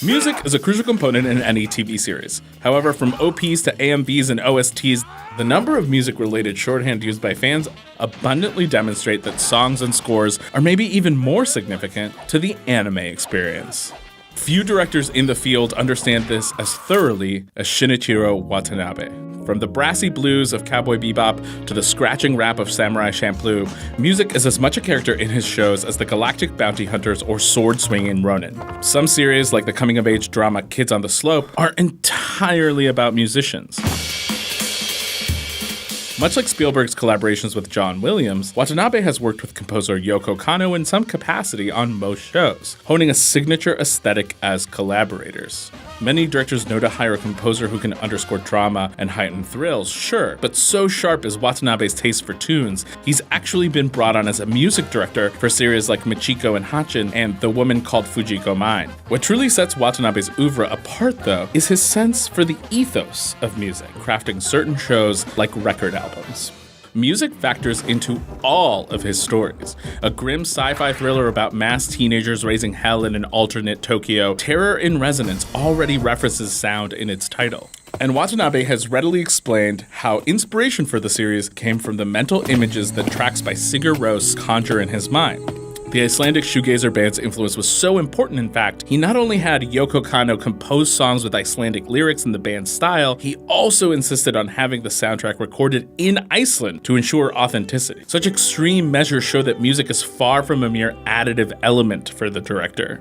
Music is a crucial component in any TV series. However, from OPs to AMVs and OSTs, the number of music-related shorthand used by fans abundantly demonstrate that songs and scores are maybe even more significant to the anime experience. Few directors in the field understand this as thoroughly as Shinichiro Watanabe. From the brassy blues of Cowboy Bebop to the scratching rap of Samurai Champloo, music is as much a character in his shows as the Galactic Bounty Hunters or sword-swinging Ronin. Some series, like the coming-of-age drama Kids on the Slope, are entirely about musicians. Much like Spielberg's collaborations with John Williams, Watanabe has worked with composer Yoko Kanno in some capacity on most shows, honing a signature aesthetic as collaborators. Many directors know to hire a composer who can underscore drama and heighten thrills, sure, but so sharp is Watanabe's taste for tunes, he's actually been brought on as a music director for series like Michiko and Hatchin and The Woman Called Fujiko Mine. What truly sets Watanabe's oeuvre apart, though, is his sense for the ethos of music, crafting certain shows like record albums. Music factors into all of his stories. A grim sci-fi thriller about mass teenagers raising hell in an alternate Tokyo, Terror in Resonance already references sound in its title. And Watanabe has readily explained how inspiration for the series came from the mental images that tracks by Sigur Rós conjure in his mind. The Icelandic shoegazer band's influence was so important, in fact, he not only had Yoko Kanno compose songs with Icelandic lyrics in the band's style, he also insisted on having the soundtrack recorded in Iceland to ensure authenticity. Such extreme measures show that music is far from a mere additive element for the director.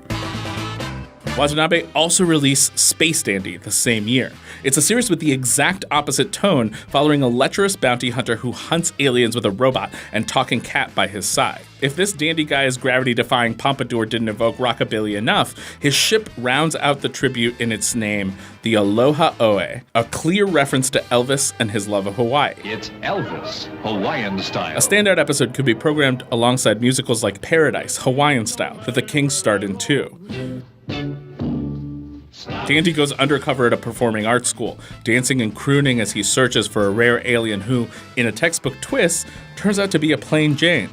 Watanabe also released Space Dandy the same year. It's a series with the exact opposite tone, following a lecherous bounty hunter who hunts aliens with a robot and talking cat by his side. If this dandy guy's gravity-defying pompadour didn't evoke rockabilly enough, his ship rounds out the tribute in its name, the Aloha Oe, a clear reference to Elvis and his love of Hawaii. It's Elvis, Hawaiian style. A standout episode could be programmed alongside musicals like Paradise, Hawaiian style, that the Kings starred in too. Dandy goes undercover at a performing arts school, dancing and crooning as he searches for a rare alien who, in a textbook twist, turns out to be a plain Jane.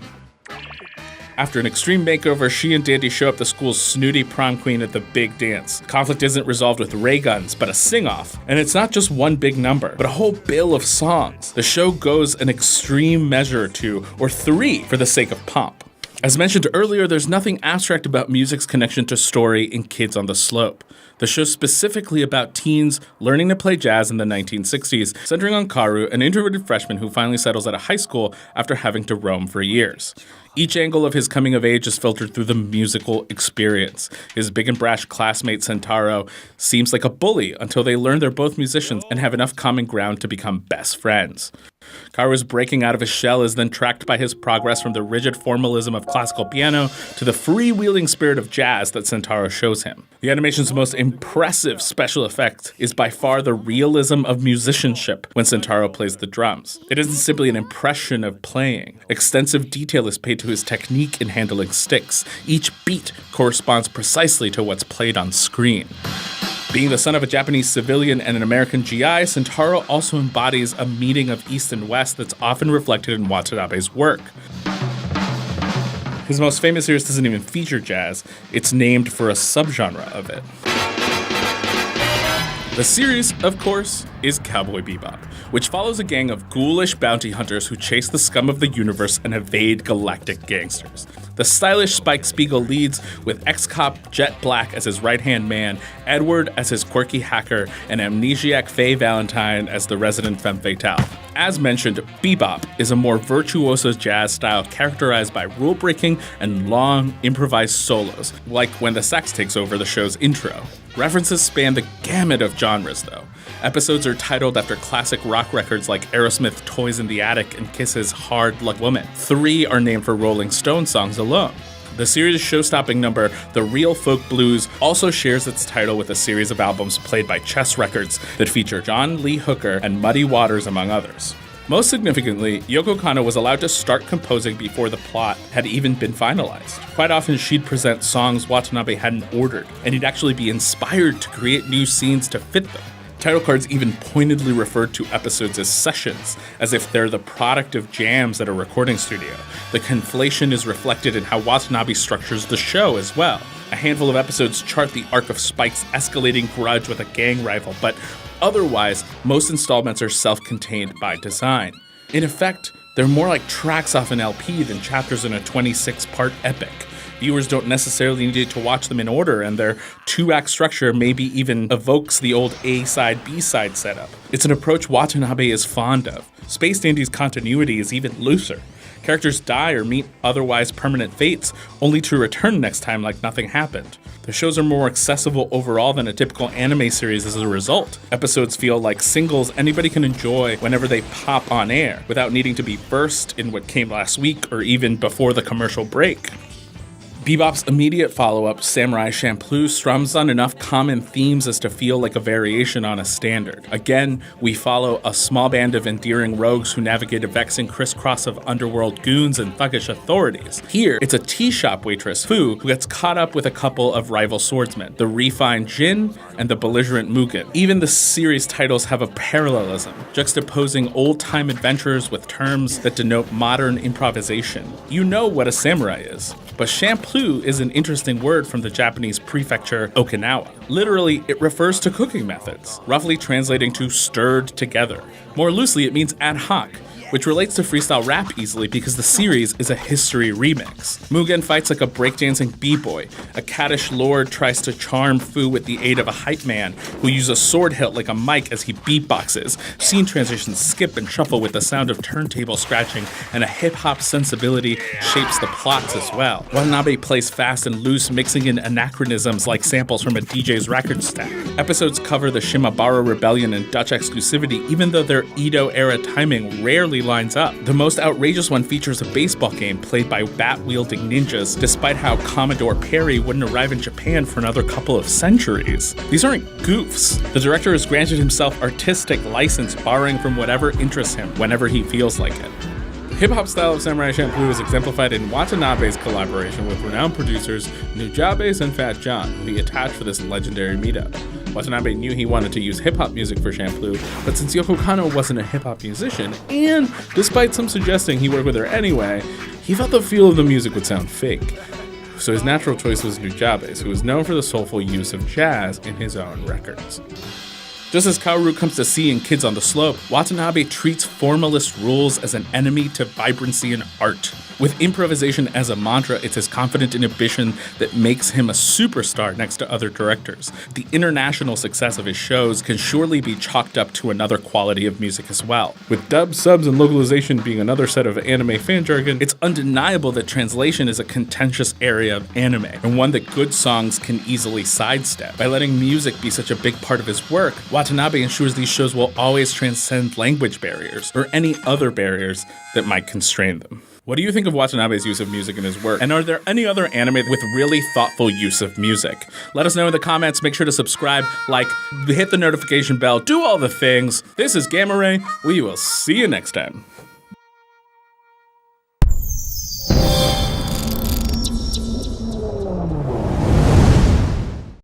After an extreme makeover, she and Dandy show up the school's snooty prom queen at the big dance. Conflict isn't resolved with ray guns, but a sing-off. And it's not just one big number, but a whole bill of songs. The show goes an extreme measure or two, or three, for the sake of pomp. As mentioned earlier, there's nothing abstract about music's connection to story in Kids on the Slope. The show's specifically about teens learning to play jazz in the 1960s, centering on Karu, an introverted freshman who finally settles at a high school after having to roam for years. Each angle of his coming of age is filtered through the musical experience. His big and brash classmate Sentaro seems like a bully until they learn they're both musicians and have enough common ground to become best friends. Karu's breaking out of his shell is then tracked by his progress from the rigid formalism of classical piano to the freewheeling spirit of jazz that Sentaro shows him. The animation's most impressive special effect is by far the realism of musicianship when Sentaro plays the drums. It isn't simply an impression of playing. Extensive detail is paid to his technique in handling sticks. Each beat corresponds precisely to what's played on screen. Being the son of a Japanese civilian and an American GI, Sentaro also embodies a meeting of East and West that's often reflected in Watanabe's work. His most famous series doesn't even feature jazz, it's named for a subgenre of it. The series, of course, is Cowboy Bebop, which follows a gang of ghoulish bounty hunters who chase the scum of the universe and evade galactic gangsters. The stylish Spike Spiegel leads, with ex-cop Jet Black as his right-hand man, Edward as his quirky hacker, and amnesiac Faye Valentine as the resident femme fatale. As mentioned, Bebop is a more virtuoso jazz style characterized by rule-breaking and long, improvised solos, like when the sax takes over the show's intro. References span the gamut of genres, though. Episodes are titled after classic rock records like Aerosmith Toys in the Attic and Kiss's Hard Luck Woman. 3 are named for Rolling Stone songs alone. The series' show-stopping number, The Real Folk Blues, also shares its title with a series of albums played by Chess Records that feature John Lee Hooker and Muddy Waters, among others. Most significantly, Yoko Kanno was allowed to start composing before the plot had even been finalized. Quite often, she'd present songs Watanabe hadn't ordered, and he'd actually be inspired to create new scenes to fit them. Title cards even pointedly referred to episodes as sessions, as if they're the product of jams at a recording studio. The conflation is reflected in how Watanabe structures the show as well. A handful of episodes chart the arc of Spike's escalating grudge with a gang rival, but otherwise, most installments are self-contained by design. In effect, they're more like tracks off an LP than chapters in a 26-part epic. Viewers don't necessarily need to watch them in order, and their two-act structure maybe even evokes the old A-side, B-side setup. It's an approach Watanabe is fond of. Space Dandy's continuity is even looser. Characters die or meet otherwise permanent fates, only to return next time like nothing happened. The shows are more accessible overall than a typical anime series as a result. Episodes feel like singles anybody can enjoy whenever they pop on air, without needing to be versed in what came last week or even before the commercial break. Bebop's immediate follow-up, Samurai Champloo, strums on enough common themes as to feel like a variation on a standard. Again, we follow a small band of endearing rogues who navigate a vexing crisscross of underworld goons and thuggish authorities. Here, it's a tea shop waitress, Fu, who gets caught up with a couple of rival swordsmen, the refined Jin and the belligerent Mugen. Even the series titles have a parallelism, juxtaposing old-time adventures with terms that denote modern improvisation. You know what a samurai is, but Champloo is an interesting word from the Japanese prefecture Okinawa. Literally, it refers to cooking methods, roughly translating to stirred together. More loosely, it means ad hoc, which relates to freestyle rap easily because the series is a history remix. Mugen fights like a breakdancing b-boy. A caddish lord tries to charm Fu with the aid of a hype man who uses a sword hilt like a mic as he beatboxes. Scene transitions skip and shuffle with the sound of turntable scratching, and a hip-hop sensibility shapes the plots as well. Watanabe plays fast and loose, mixing in anachronisms like samples from a DJ's record stack. Episodes cover the Shimabara Rebellion and Dutch exclusivity, even though their Edo-era timing rarely lines up. The most outrageous one features a baseball game played by bat-wielding ninjas, despite how Commodore Perry wouldn't arrive in Japan for another couple of centuries. These aren't goofs. The director has granted himself artistic license, borrowing from whatever interests him, whenever he feels like it. The hip-hop style of Samurai Champloo is exemplified in Watanabe's collaboration with renowned producers Nujabes and Fat John, who he attached for this legendary meetup. Watanabe knew he wanted to use hip-hop music for Champloo, but since Yoko Kanno wasn't a hip-hop musician, and despite some suggesting he work with her anyway, he thought the feel of the music would sound fake. So his natural choice was Nujabes, who was known for the soulful use of jazz in his own records. Just as Kaoru comes to see in Kids on the Slope, Watanabe treats formalist rules as an enemy to vibrancy and art. With improvisation as a mantra, it's his confident inhibition that makes him a superstar next to other directors. The international success of his shows can surely be chalked up to another quality of music as well. With dubs, subs, and localization being another set of anime fan jargon, it's undeniable that translation is a contentious area of anime, and one that good songs can easily sidestep. By letting music be such a big part of his work, Watanabe ensures these shows will always transcend language barriers, or any other barriers that might constrain them. What do you think of Watanabe's use of music in his work? And are there any other anime with really thoughtful use of music? Let us know in the comments. Make sure to subscribe, like, hit the notification bell, do all the things. This is Gamma Ray. We will see you next time.